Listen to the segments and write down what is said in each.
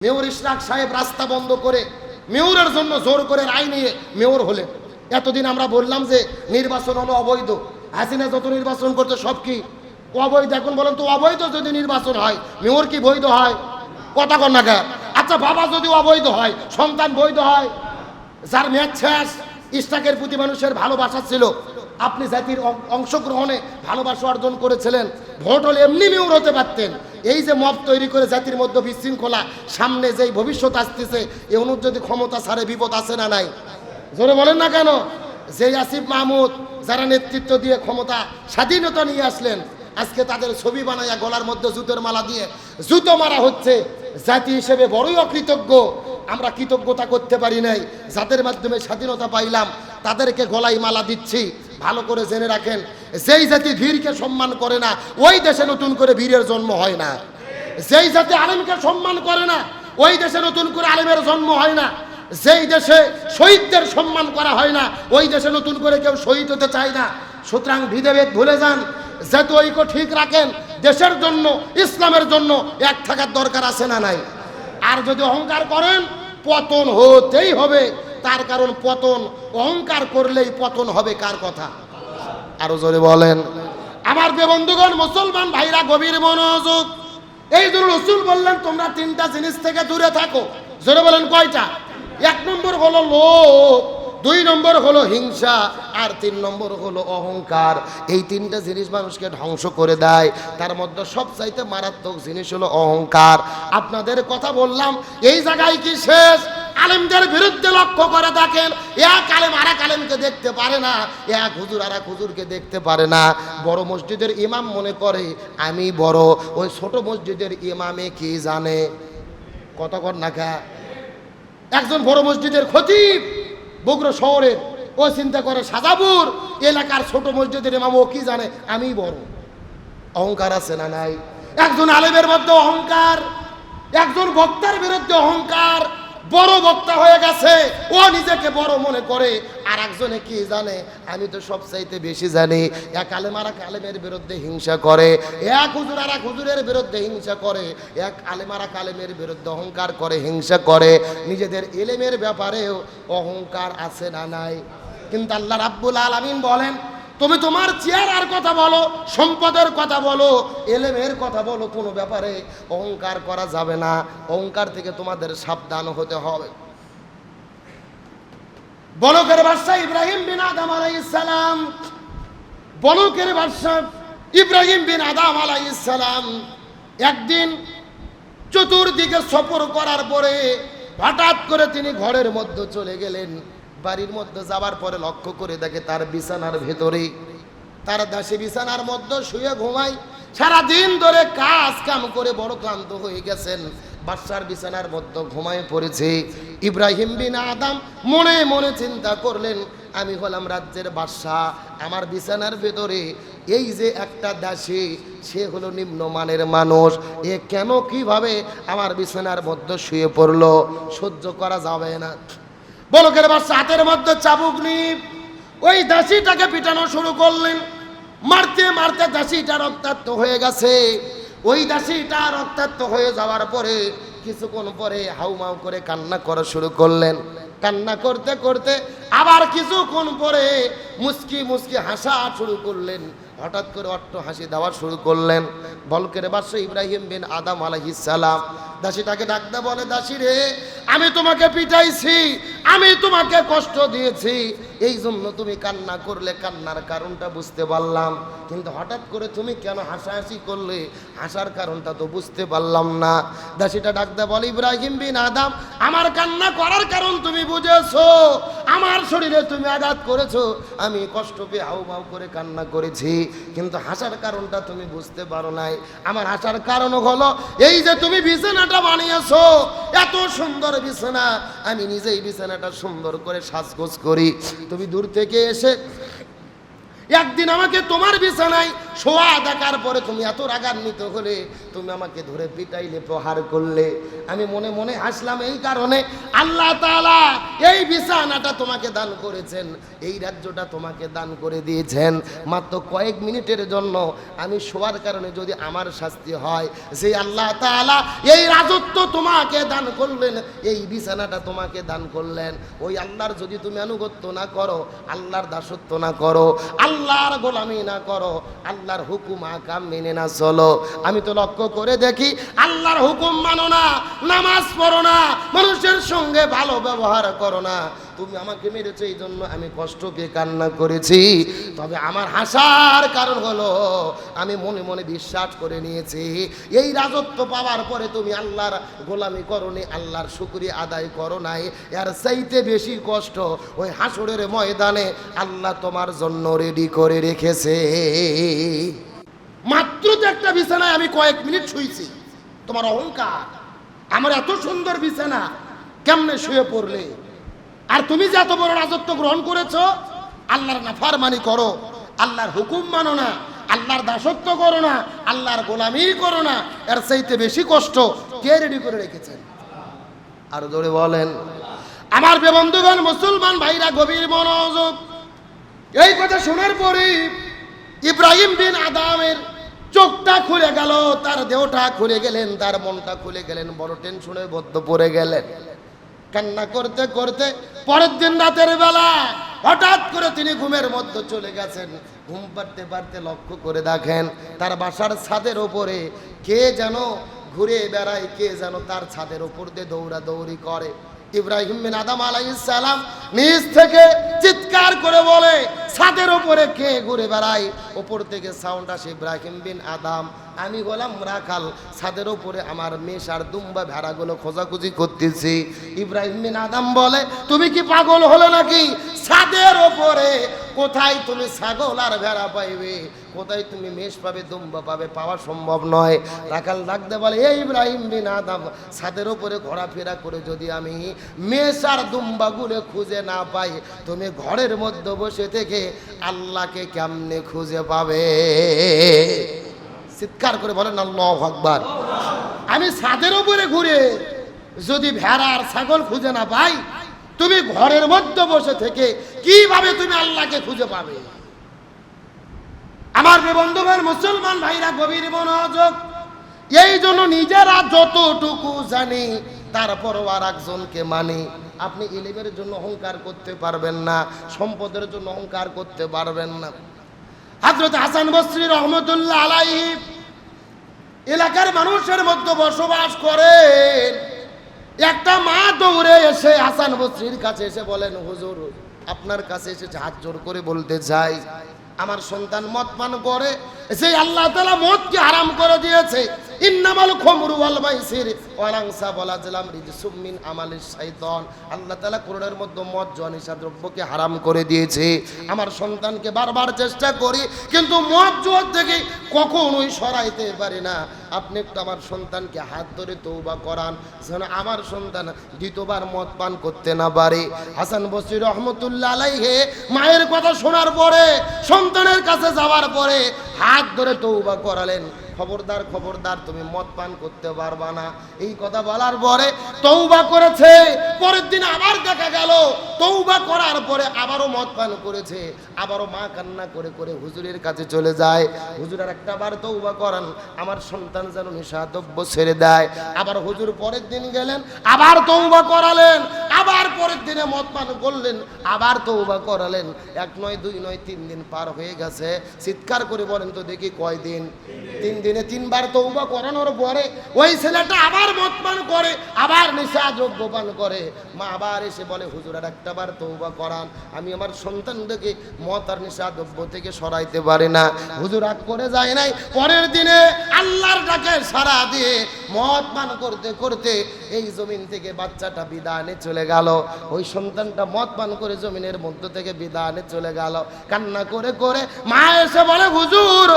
Mayor Ishraq সাহেব রাস্তা বন্ধ করে মেয়রের জন্য জোর করে রায় নিয়ে মেয়র হলেন। এতদিন আমরা বললাম যে নির্বাচন হলো অবৈধ, হাসিনা যত নির্বাচন করতে সব কি অবৈধ। এখন বলেন তো অবৈধ যদি নির্বাচন হয় মেয়র কি বৈধ হয়? কথা কন না কেন? আচ্ছা বাবা যদি অবৈধ হয় সন্তান বৈধ হয়? যার মেয়াদ শেষ, ইশরাকের প্রতি মানুষের ভালোবাসা ছিল, আপনি জাতির অংশগ্রহণে ভালোবাসা অর্জন করেছিলেন, ভোট হলে এমনি মেয়র হতে পারতেন। এই যে মব তৈরি করে জাতির মধ্যে বিশৃঙ্খলা, সামনে যেই ভবিষ্যৎ আসতেছে এ অনুযায়ী যদি ক্ষমতা ছাড়ে বিপদ আছে না নাই? জোরে বলেন না কেন? যেই আসিফ মাহমুদ যারা নেতৃত্ব দিয়ে ক্ষমতা স্বাধীনতা নিয়ে আসলেন, আজকে তাদের ছবি বানাইয়া গলার মধ্যে জুতোর মালা দিয়ে জুতো মারা হচ্ছে। জাতি হিসেবে বড়ই অকৃতজ্ঞ, আমরা কৃতজ্ঞতা করতে পারি নাই। যাদের মাধ্যমে স্বাধীনতা পাইলাম তাদেরকে গলায় মালা দিচ্ছি। ভালো করে জেনে রাখেন, যেই জাতি বীরকে সম্মান করে না ওই দেশে নতুন করে বীরের জন্ম হয় না। যেই জাতি আলেমকে সম্মান করে না ওই দেশে নতুন করে আলেমের জন্ম হয় না। যেই দেশে শহীদদের সম্মান করা হয় না ওই দেশে নতুন করে কেউ শহীদ হতে চায় না। সুতরাং ভেদাভেদ ভুলে যান, যেহেতু ঐক্য ঠিক রাখেন, দেশের জন্য ইসলামের জন্য এক থাকার দরকার আছে না নাই? আর যদি অহংকার করেন পতন হতেই হবে। তার কারণ পতন অহংকার করলেই পতন হবে। কার কথা? আরো জোরে বলেন। আমার বন্ধুগণ, মুসলমান ভাইরা গভীর মনোযোগ। এই জন্য রাসূল বললেন তোমরা তিনটা জিনিস থেকে দূরে থাকো। জোরে বলেন কয়টা? এক নম্বর হলো লোভ, দুই নম্বর হলো হিংসা, আর তিন নম্বর হলো অহংকার। এই তিনটা জিনিস মানুষকে ধ্বংস করে দেয়। তার মধ্যে সবচাইতে মারাত্মক জিনিস হলো অহংকার। আপনাদের কথা বললাম, এই জায়গায় কি শেষ? আলেমদের বিরুদ্ধে লক্ষ্য করে দেখেন, এক আলেম আর এক আলেমকে দেখতে পারে না, এক হুজুর আর এক হুজুরকে দেখতে পারে না। বড় মসজিদের ইমাম মনে করে আমি বড়, ওই ছোট মসজিদের ইমামে কি জানে? কতক্ষণ নাকা একজন বড় মসজিদের খতিব বগুড়া শহরের, ও চিন্তা করে সাজাপুর এলাকার ছোট মসজিদের ইমাম ও কি জানে আমি বড়। অহংকার আছে না নাই? একজন আলেমের মধ্যে অহংকার, একজন বক্তার বিরুদ্ধে অহংকার, বড় বক্তা হয়ে গেছে, ও নিজেকে বড় মনে করে। আর একজনে কি জানে আমি তো সবচাইতে বেশি জানি। এক আলেম আর এক আলেমের বিরুদ্ধে হিংসা করে, এক হুজুর আর এক হুজুরের বিরুদ্ধে হিংসা করে, এক আলেম আর এক আলেমের বিরুদ্ধে অহংকার করে, হিংসা করে। নিজেদের ইলমের ব্যাপারেও অহংকার আছে না নাই? কিন্তু আল্লাহ রাব্বুল আলামিন বলেন তুমি তোমার চেহারার কথা বলো, সম্পদের কথা বলো, এলেমের কথা বলো, কোনো ব্যাপারে অহংকার করা যাবে না। অহংকার থেকে তোমাদের সাবধান হতে হবে। বলকের বাদশা ইব্রাহিম বিন আদম আলাইহিস সালাম, বলকের বাদশা ইব্রাহিম বিন আদম আলাইহিস সালাম একদিন চতুর্দিকে সফর করার পরে হঠাৎ করে তিনি ঘরের মধ্যে চলে গেলেন। বাড়ির মধ্যে যাবার পরে লক্ষ্য করে দেখে তার বিছানার ভেতরে তার দাসী বিছানার মধ্যে শুয়ে ঘুমায়। সারাদিন ধরে কাজ কাম করে বড় ক্লান্ত হয়ে গেছেন, বাদশার বিছানার মধ্যে ঘুমায় পড়েছে। ইব্রাহিম বিন আদম মনে মনে চিন্তা করলেন আমি হলাম রাজ্যের বাদশা, আমার বিছানার ভেতরে এই যে একটা দাসী, সে হলো নিম্নমানের মানুষ, এ কেন কিভাবে আমার বিছানার মধ্যে শুয়ে পড়লো? সহ্য করা যাবে না। বলকের বাদশা হাতের মধ্যে চাবুক নিয়ে ওই দাসীটাকে পিটানো শুরু করলেন। মারতে মারতে দাসীটা রক্তাক্ত হয়ে গেছে। ওই দাসীটা রক্তাক্ত হয়ে যাওয়ার পরে কিছুক্ষণ পরে হাউমাউ করে কান্না করা শুরু করলেন। কান্না করতে করতে আবার কিছুক্ষণ পরে মুস্কি মুস্কি হাসা শুরু করলেন। হঠাৎ করে অট্ট হাসি দেওয়া শুরু করলেন। বলকের বাদশা ইব্রাহিম বিন আদম আলাইহিস সালাম দাসীটাকে ডাকতে বলে, দাসী রে, আমি তোমাকে পিটাইছি, আমি তোমাকে কষ্ট দিয়েছি, এই জন্য তুমি কান্না করলে, কান্নার কারণটা বুঝতে পারলাম, কিন্তু হঠাৎ করে তুমি কেন হাসাহাসি করলে, হাসার কারণটা তো বুঝতে পারলাম না। দাসীটা ডাকতে বলে, ইব্রাহিম বিন আদম, আমার কান্না করার কারণ তুমি বুঝেছো, আমার শরীরে তুমি আঘাত করেছো, আমি কষ্ট পেয়ে হাউমাউ করে কান্না করেছি, কিন্তু হাসার কারণটা তুমি বুঝতে পারো নাই। আমার হাসার কারণ হলো এই যে তুমি বিছানাটা বানিয়েছো, এত সুন্দর বিছানা, আমি নিজেই বিছানাটা সুন্দর করে সাজগোজ করি, তুমি দূর থেকে এসে একদিন আমাকে তোমার বিছানায় শোয়া দেখার পরে তুমি এত রাগান্বিত হলে, তুমি আমাকে ধরে পিটাইলে, প্রহার করলে। আমি মনে মনে হাসলাম, এই কারণে আল্লাহ তাআলা এই বিছানাটা তোমাকে দান করেছেন, এই রাজ্যটা তোমাকে দান করে দিয়েছেন মাত্র কয়েক মিনিটের জন্য। আমি শোয়ার কারণে যদি আমার শাস্তি হয়, সেই আল্লাহ তাআলা এই রাজত্ব তোমাকে দান করলেন, এই বিছানাটা তোমাকে দান করলেন। ওই আল্লাহর যদি তুমি আনুগত্য না করো, আল্লাহর দাসত্ব না করো, আল্লাহর গোলামি না করো, আল্লাহর হুকুম আকাম মেনে না চলো, আমি তো লক্ষ্য করে দেখি আল্লাহর হুকুম মানো না, নামাজ পড়ো না, মানুষের সঙ্গে ভালো ব্যবহার করো না। তুমি আমাকে মেরেছো, এই জন্য আমি কষ্টকে কান্না করেছি। তবে আমার হাসার কারণ হলো আমি মনে মনে বিশ্বাস করে নিয়েছি, এই রাজত্ব পাওয়ার পরে তুমি আল্লাহর গোলামি করোনি, আল্লাহর শুকরিয়া আদায় করো নাই। এর চাইতে বেশি কষ্ট ওই হাসরের ময়দানে আল্লাহ তোমার জন্য রেডি করে রেখেছে। মাত্র তো একটা বিছানায় আমি কয়েক মিনিট শুয়েছি, তোমার অহংকার, আমার এত সুন্দর বিছানা কেমনে শুয়ে পড়লে? আর তুমি যে এত বড় রাজত্ব গ্রহণ করেছো, আল্লাহর নাফরমানি করো, আল্লাহর হুকুম মানো না, আল্লাহর দাসত্ব করো না, আল্লাহর গোলামি করো না, এর চাইতে বেশি কষ্ট কে রেডি করে রেখেছেন? আর জোরে বলেন। আমার বন্ধুগণ, মুসলমান ভাইরা, গভীর মনোযোগ। এই কথা শোনার পরে ইব্রাহিম বিন আদমের চোখটা খুলে গেল, তার দেহটা খুলে গেলেন, তার মনটা খুলে গেলেন, বড় টেনশনে বদ্ধ পড়ে গেলেন। কান্না করতে করতে পরের দিন রাতের বেলা হঠাৎ করে তিনি ঘুমের মধ্যে চলে গেছেন। ঘুম পাড়তে পারতে লক্ষ্য করে দেখেন তার বাসার ছাদের ওপরে কে যেন ঘুরে বেড়ায়, কে যেন তার ছাদের ওপর দিয়ে দৌড়াদৌড়ি করে। ইব্রাহিম বিন আদম আলাইহিস সালাম নিজ থেকে চিৎকার করে বলে, ছাদের ওপরে কে ঘুরে বেড়ায়? ওপর থেকে সাউন্ড আসে, ইব্রাহিম বিন আদম, আমি গোলাম রাখাল, ছাদের ওপরে আমার মেষ আর দুম্বা ভেড়াগুলো খোঁজাখুঁজি করতেছি। ইব্রাহিম বিন আদম বলে, তুমি কি পাগল হলো নাকি? ছাদের ওপরে কোথায় তুমি ছাগল আর ভেড়া পাইবে? কোথায় তুমি মেষ পাবে, দুম্বা পাবে? পাওয়া সম্ভব নয়। রাখাল ডাকতে বলে, এই ইব্রাহিম বিন আদম, ছাদের ওপরে ঘোরাফেরা করে যদি আমি মেষ আর দুম্বাগুলো খুঁজে না পাই, তুমি ঘরের মধ্যে বসে থেকে আল্লাহকে কেমনে খুঁজে পাবে? চিৎকার করে বলেন আল্লাহু আকবার। আমি ছাদের উপরে ঘুরে যদি ভেড়া আর ছাগল খুঁজে না পাই, তুমি ঘরের মধ্যে বসে থেকে কিভাবে তুমি আল্লাহকে খুঁজে পাবে? আমার বন্ধুগণ, মুসলমান ভাইরা, গভীর মনোযোগ। এই জন্য নিজেরা যতটুকু জানি তারপরও আর একজনকে মানি। আপনি ইলমের জন্য অহংকার করতে পারবেন না, সম্পদের জন্য অহংকার করতে পারবেন না। হযরত হাসান বসরি রহমতুল্লাহ আলাইহি এলাকার মানুষের মধ্যে বসবাস করেন। একটা মা দৌড়ে এসে হাসান বসরির কাছে এসে বলেন, হুজুর, আপনার কাছে এসে হাত জোর করে বলতে চাই, আমার সন্তান মদ পান করে, সেই আল্লাহ তাআলা মদকে হারাম করে দিয়েছে। ইন্নামাল খামরু ওয়াল মাইসির ওয়াল আনসাব ওয়াল আজলাম রিজসুম মিন আমালিশ শাইতান। আল্লাহ তাআলা কোরআনের মধ্যে মদ, জুয়া, নেশা দ্রব্যকে হারাম করে দিয়েছে। আমার সন্তানকে বারবার চেষ্টা করি, কিন্তু মদ জুয়া থেকে কখনোই সরাইতে পারি না। আপনি একটু আমার সন্তানকে হাত ধরে তওবা করান, যেন আমার সন্তান দ্বিতীয়বার মদ পান করতে না পারে। হাসান বসরি রহমতুল্লাহ আলাইহি মায়ের কথা শোনার পরে, সন্তানের কাছে যাওয়ার পরে হাত ধরে তওবা করালেন। খবরদার, খবরদার, তুমি মদ পান করতে পারবা না। এই কথা বলার পরে তওবা করেছে। পরের দিন আবার দেখা গেল তওবা করার পরে আবারও মদ পান করেছে। আবারও মা কান্না করে করে হুজুরের কাছে চলে যায়, হুজুর আর একটা বার তওবা করান, আমার সন্তান যেন নেশাদ্রব্য ছেড়ে দেয়। আবার হুজুর পরের দিন গেলেন, আবার তওবা করালেন। আবার পরের দিনে মদ পান করলেন, আবার তওবা করালেন। 1 নয় 2 নয় 3 দিন পার হয়ে গেছে। চিৎকার করে বলেন তো দেখি কয় দিন? 3 দিনে 3 বার তওবা করানোর পরে ওই ছেলেটা আবার মদ পান করে, আবার নেশাদ্রব্য পান করে। মা আবার এসে বলে, হুজুর আর একটা বার তওবা করান, আমি আমার সন্তানটাকে মদ আর নেশাদ্রব্য থেকে সরাইতে পারি না। হুজুর রাগ করে যায় নাই। পরের দিনে আল্লাহর ডাকে সাড়া দিয়ে মদ পান করতে করতে এই জমিন থেকে বাচ্চাটা বিদায় নিয়ে চলে গেল, ওই সন্তানটা মদ পান করে জমিনের মধ্য থেকে বিদায় চলে গেল। কান্না করে করে মা এসে বলে, হুজুর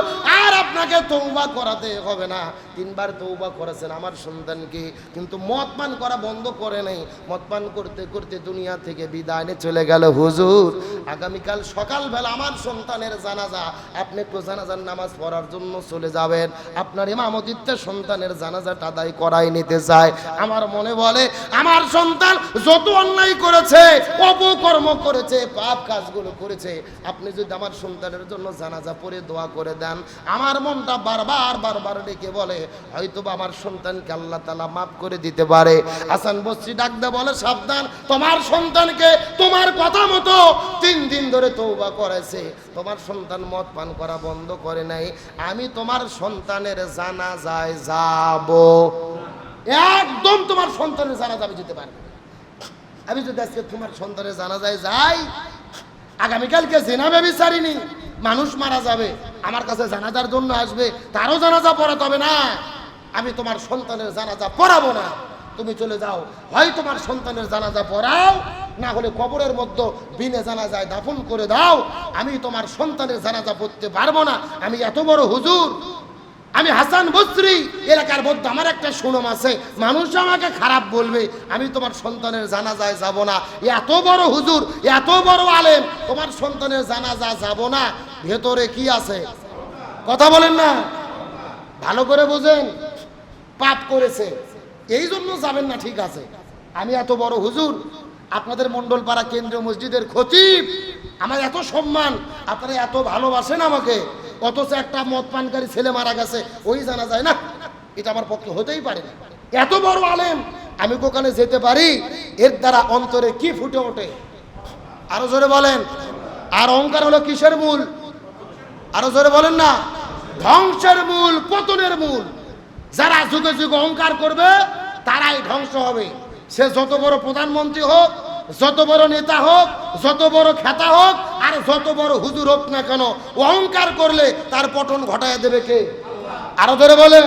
আর আপনাকে তওবা করাতে হবে না, 3 বার তওবা করেছেন আমার সন্তানকে, কিন্তু মদ পান করা বন্ধ করে নেই। মদ পান করতে করতে দুনিয়া থেকে বিদায় চলে গেল। হুজুর আগামীকাল সকালবেলা আমার সন্তানের জানাজা, আপনি একটু জানাজার নামাজ পড়ার জন্য চলে যাবেন, আপনার ইমামতিত্বে সন্তানের জানাজাটা আদায় করাই নিতে চায়। আমার মনে বলে, আমার সন্তান যত অন্যায় করেছে, অপকর্ম করেছে, পাপ কাজগুলো করেছে, আপনি যদি আমার সন্তানের জন্য জানাজা পড়ে দোয়া করে দেন, আমার মনটা বারবার বারবার ডেকে বলে হয়তো আমার সন্তানকে আল্লাহ তাআলা মাফ করে দিতে পারে। হাসান বসরি ডাক দিয়ে বলে, সাবধান, তোমার সন্তানকে তোমার কথা মতো 3 দিন ধরে তওবা করেছে, তোমার সন্তান মদ পান করা বন্ধ করে নাই, আমি তোমার সন্তানের জানাজায় যাব, একদম তোমার সন্তানের জানাজা আমি যেতে পারবো। আমি যদি আজকে তোমার সন্তানের জানাজায় যাই, আগামীকালকে জিনা ব্যভিচারিণী মানুষ মারা যাবে, আমার কাছে জানাজার জন্য আসবে, তারও জানাজা পড়াতে হবে না, আমি তোমার সন্তানের জানাজা পড়াবো না, তুমি চলে যাও, হয় তোমার সন্তানের জানাজা পড়াও, না হলে কবরের মধ্যে বিনে জানাজায় দাফন করে দাও, আমি তোমার সন্তানের জানাজা পড়তে পারবো না, আমি এত বড় হুজুর, আমি হাসান বসরি, এলাকার মধ্যে আমার একটা সুনাম আছে, মানুষ আমাকে খারাপ বলবে, আমি তোমার সন্তানের জানাজায় যাব না, এত বড় হুজুর, এত বড় আলেম, তোমার সন্তানের জানাজা যাব না, ভেতরে কি আছে কথা বলেন না, ভালো করে বুঝেন, পাপ করেছে এই জন্য যাবেন না, ঠিক আছে, আমি এত বড় হুজুর, আপনাদের মণ্ডলপাড়া কেন্দ্রীয় মসজিদের খতিব, আমার এত সম্মান, আপনারা এত ভালোবাসেন আমাকে, অথচ একটা মদ পানকারী ছেলে মারা গেছে, ওই জানা যায় না, এটা আমার পক্ষে হতেই পারে না, এত বড় আলেম, আমি ওখানে যেতে পারি, এর দ্বারা অন্তরে কি ফুটে ওঠে আরো জোরে বলেন। আর অহংকার হলো কিসের মূল, আরো জোরে বলেন না, ধ্বংসের মূল, পতনের মূল। যারা যুগে যুগে অহংকার করবে তারাই ধ্বংস হবে, সে যত বড় প্রধানমন্ত্রী হোক, যত বড় নেতা হোক, যত বড় খেতা হোক, আর যত বড় হুজুর হোক না কেন, অহংকার করলে তার পতন ঘটায় দেবে কে, আরো ধরে বলেন।